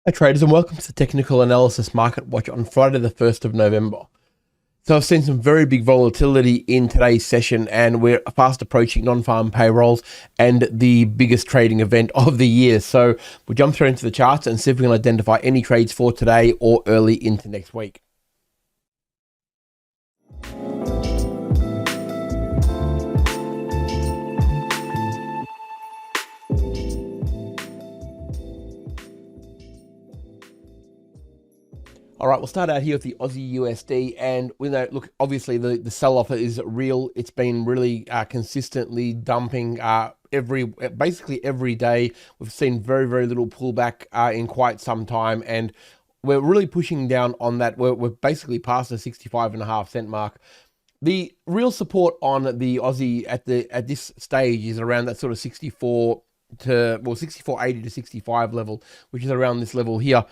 Hi traders, and welcome to the Technical Analysis Market Watch on Friday the 1st of November. So I've seen some very big volatility in today's session, and we're fast approaching non-farm payrolls and the biggest trading event of the year. So we'll jump through into the charts and see if we can identify any trades for today or early into next week. All right, we'll start out here with the Aussie USD, and we know, look, obviously the sell-off is real. It's been really consistently dumping basically every day. We've seen very little pullback in quite some time, and we're really pushing down on that. We're basically past the 65.5 cent mark. The real support on the Aussie at this stage is around that sort of 64.80 to 65 level, which is around this level here.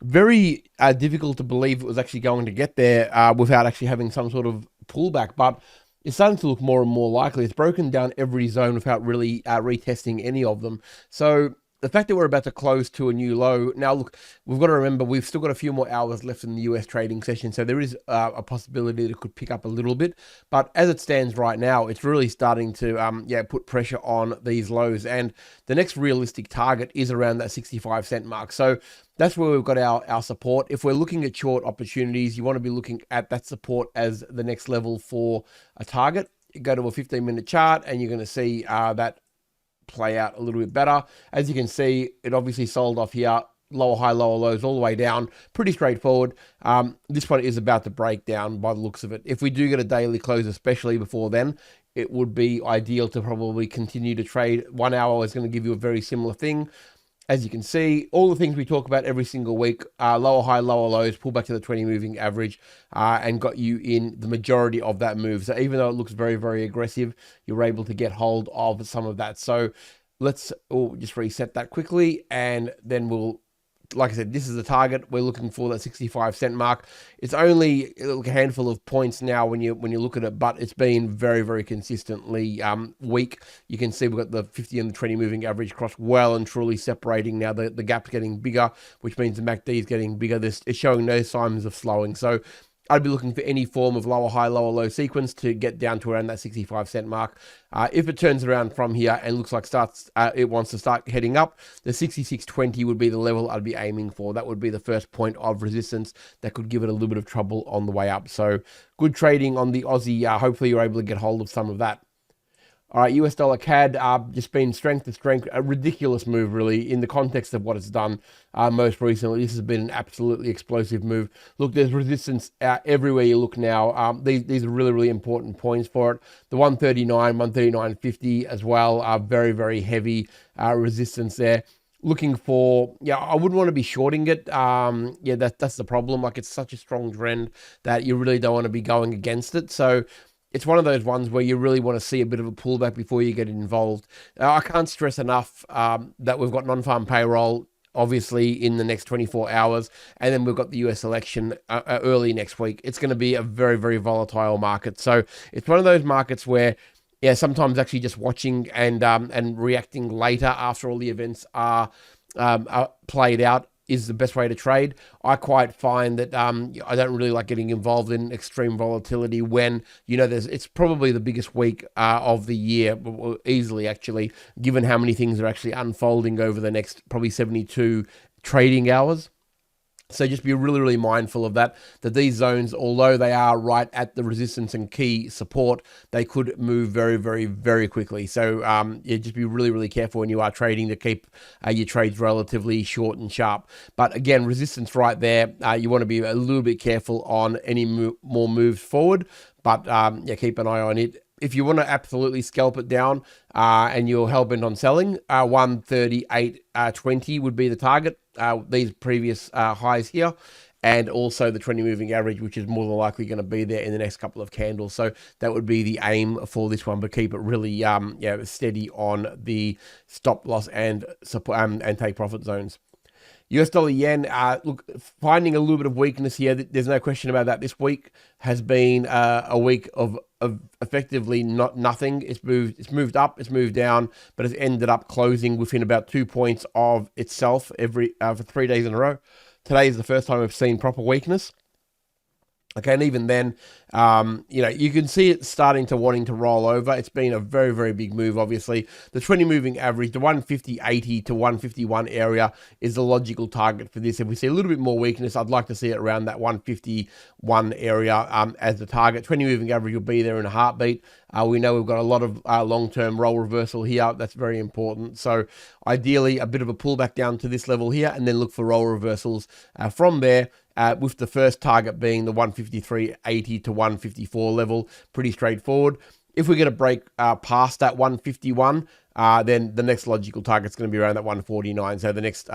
Very difficult to believe it was actually going to get there without actually having some sort of pullback, but it's starting to look more and more likely. It's broken down every zone without really retesting any of them. So the fact that we're about to close to a new low, now look, we've got to remember we've still got a few more hours left in the US trading session, so there is a possibility that it could pick up a little bit. But as it stands right now, it's really starting to put pressure on these lows, and the next realistic target is around that 65 cent mark. So that's where we've got our support. If we're looking at short opportunities, you want to be looking at that support as the next level for a target. You go to a 15-minute chart and you're going to see that play out a little bit better. As you can see, it obviously sold off here, lower high, lower lows, all the way down. Pretty straightforward. This one is about to break down by the looks of it. If we do get a daily close, especially before then, it would be ideal to probably continue to trade. 1 hour is going to give you a very similar thing. As you can see, all the things we talk about every single week, lower high, lower lows, pull back to the 20 moving average, and got you in the majority of that move. So even though it looks very aggressive, you're able to get hold of some of that. So let's just reset that quickly, and then we'll, like I said, this is the target. We're looking for that 65 cent mark. It's only a handful of points now when you look at it, but it's been very consistently weak. You can see we've got the 50 and the 20 moving average cross well and truly separating now. The gap's getting bigger, which means the MACD is getting bigger. It's showing no signs of slowing. So I'd be looking for any form of lower high, lower low sequence to get down to around that 65 cent mark. If it turns around from here and looks like it wants to start heading up, the 66.20 would be the level I'd be aiming for. That would be the first point of resistance that could give it a little bit of trouble on the way up. So good trading on the Aussie. Hopefully you're able to get hold of some of that. All right, US dollar CAD, just been strength to strength, a ridiculous move really in the context of what it's done most recently. This has been an absolutely explosive move. Look, there's resistance everywhere you look now. These are really important points for it. The 139, 139.50 as well are very heavy resistance there. Looking for, I wouldn't want to be shorting it. That's the problem. Like, it's such a strong trend that you really don't want to be going against it. So it's one of those ones where you really want to see a bit of a pullback before you get involved. I can't stress enough that we've got non-farm payroll, obviously, in the next 24 hours, and then we've got the US election early next week. It's going to be a very volatile market. So it's one of those markets where, sometimes actually just watching and reacting later after all the events are played out is the best way to trade. I quite find that I don't really like getting involved in extreme volatility when, it's probably the biggest week of the year, easily actually, given how many things are actually unfolding over the next probably 72 trading hours. So just be really mindful of that these zones, although they are right at the resistance and key support, they could move very quickly. So just be really careful when you are trading to keep your trades relatively short and sharp. But again, resistance right there. You want to be a little bit careful on any more moves forward, but keep an eye on it. If you want to absolutely scalp it down and you're hell-bent on selling, 138.20 would be the target. These previous highs here, and also the 20 moving average, which is more than likely going to be there in the next couple of candles. So that would be the aim for this one, but keep it really steady on the stop loss and take profit zones. US dollar yen, look, finding a little bit of weakness here. There's no question about that. This week has been a week of effectively nothing. It's moved up, it's moved down, but it's ended up closing within about 2 points of itself for 3 days in a row. Today is the first time we've seen proper weakness. Okay, and even then, you can see it starting to wanting to roll over. It's been a very, very big move, obviously. The 20 moving average, the 150.80 to 151 area is the logical target for this. If we see a little bit more weakness, I'd like to see it around that 151 area as the target. 20 moving average will be there in a heartbeat. We know we've got a lot of long-term roll reversal here. That's very important. So ideally, a bit of a pullback down to this level here, and then look for roll reversals from there. With the first target being the 153.80 to 154 level, pretty straightforward. If we get a break past that 151, then the next logical target is going to be around that 149. So the next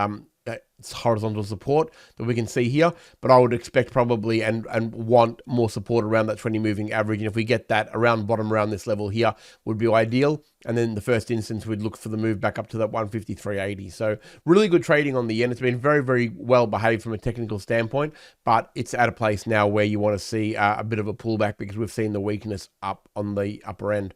horizontal support that we can see here, but I would expect probably and want more support around that 20 moving average. And if we get that around bottom around this level here would be ideal. And then the first instance, we'd look for the move back up to that 153.80. So really good trading on the yen. It's been very, very well behaved from a technical standpoint, but it's at a place now where you want to see a bit of a pullback because we've seen the weakness up on the upper end.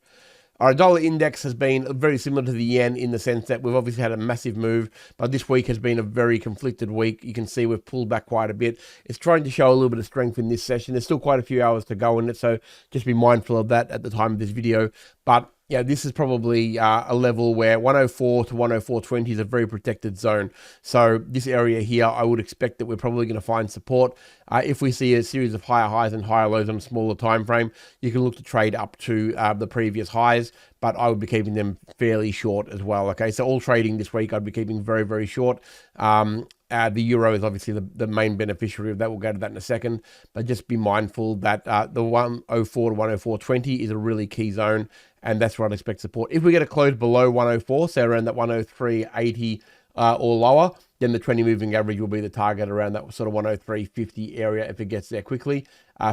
Our dollar index has been very similar to the yen in the sense that we've obviously had a massive move, but this week has been a very conflicted week. You can see we've pulled back quite a bit. It's trying to show a little bit of strength in this session. There's still quite a few hours to go in it, so just be mindful of that at the time of this video. But yeah, this is probably a level where 104 to 104.20 is a very protected zone. So this area here, I would expect that we're probably going to find support. If we see a series of higher highs and higher lows on a smaller time frame, you can look to trade up to the previous highs, but I would be keeping them fairly short as well. Okay, so all trading this week, I'd be keeping very, very short. The euro is obviously the main beneficiary of that. We'll go to that in a second, but just be mindful that the 104 to 104.20 is a really key zone, and that's where I'd expect support. If we get a close below 104, so around that 103.80 or lower, then the 20 moving average will be the target around that sort of 103.50 area if it gets there quickly.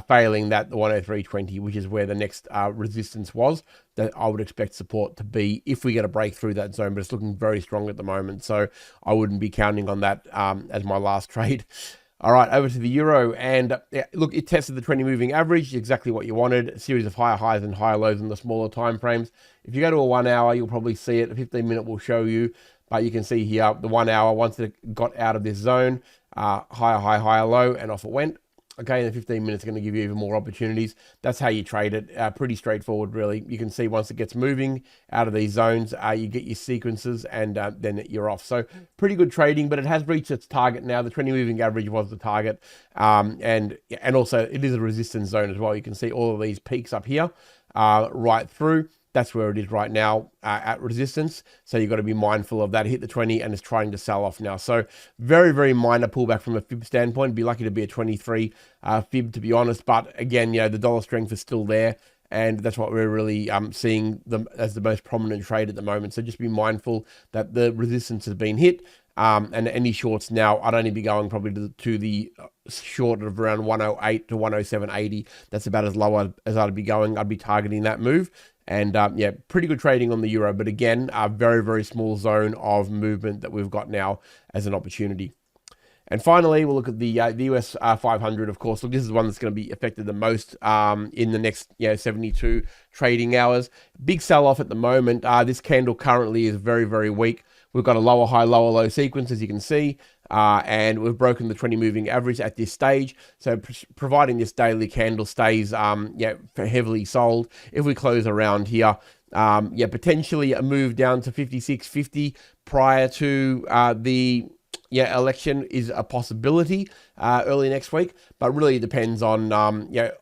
Failing that, the 103.20, which is where the next resistance was, that I would expect support to be if we get a break through that zone, but it's looking very strong at the moment, so I wouldn't be counting on that as my last trade. All right, over to the euro, and look, it tested the 20 moving average, exactly what you wanted, a series of higher highs and higher lows in the smaller time frames. If you go to a 1 hour, you'll probably see it. A 15-minute will show you, but you can see here the 1 hour, once it got out of this zone, higher high, higher low, and off it went. Okay, and the 15 minutes is going to give you even more opportunities. That's how you trade it. Pretty straightforward, really. You can see once it gets moving out of these zones, you get your sequences, and then you're off. So pretty good trading, but it has reached its target now. The 20 moving average was the target, and also it is a resistance zone as well. You can see all of these peaks up here, right through. That's where it is right now at resistance. So you've got to be mindful of that. Hit the 20 and it's trying to sell off now. So very, very minor pullback from a fib standpoint. Be lucky to be a 23 fib, to be honest. But again, the dollar strength is still there. And that's what we're really seeing as the most prominent trade at the moment. So just be mindful that the resistance has been hit. And any shorts now, I'd only be going probably to the short of around 108 to 107.80. That's about as low as I'd be going. I'd be targeting that move. And yeah, pretty good trading on the euro, but again, a very, very small zone of movement that we've got now as an opportunity. And finally, we'll look at the US 500, of course. Look, this is one that's going to be affected the most in the next 72 trading hours. Big sell-off at the moment. This candle currently is very, very weak. We've got a lower high, lower low sequence, as you can see, and we've broken the 20 moving average at this stage. So providing this daily candle stays heavily sold, if we close around here, potentially a move down to 56.50 prior to the election is a possibility early next week, but really depends on,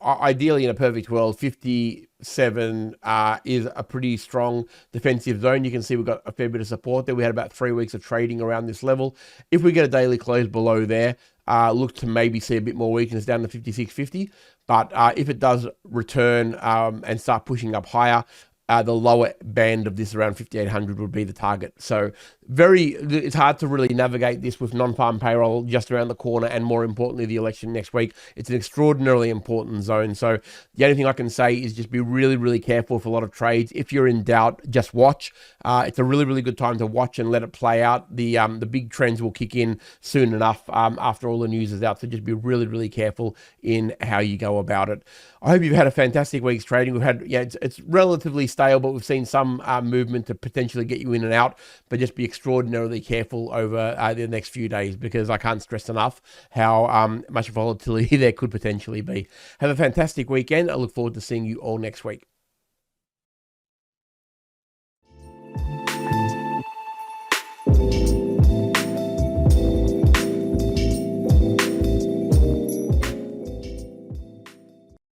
ideally in a perfect world, 57 is a pretty strong defensive zone. You can see we've got a fair bit of support there. We had about 3 weeks of trading around this level. If we get a daily close below there, look to maybe see a bit more weakness down to 56.50. But if it does return and start pushing up higher, the lower band of this around 5,800 would be the target. So it's hard to really navigate this with non-farm payroll just around the corner, and more importantly, the election next week. It's an extraordinarily important zone. So the only thing I can say is just be really, really careful with a lot of trades. If you're in doubt, just watch. It's a really, really good time to watch and let it play out. The big trends will kick in soon enough after all the news is out. So just be really, really careful in how you go about it. I hope you've had a fantastic week's trading. We've had, it's relatively stale, but we've seen some movement to potentially get you in and out, but just be extraordinarily careful over the next few days, because I can't stress enough how much volatility there could potentially be. Have a fantastic weekend. I look forward to seeing you all next week.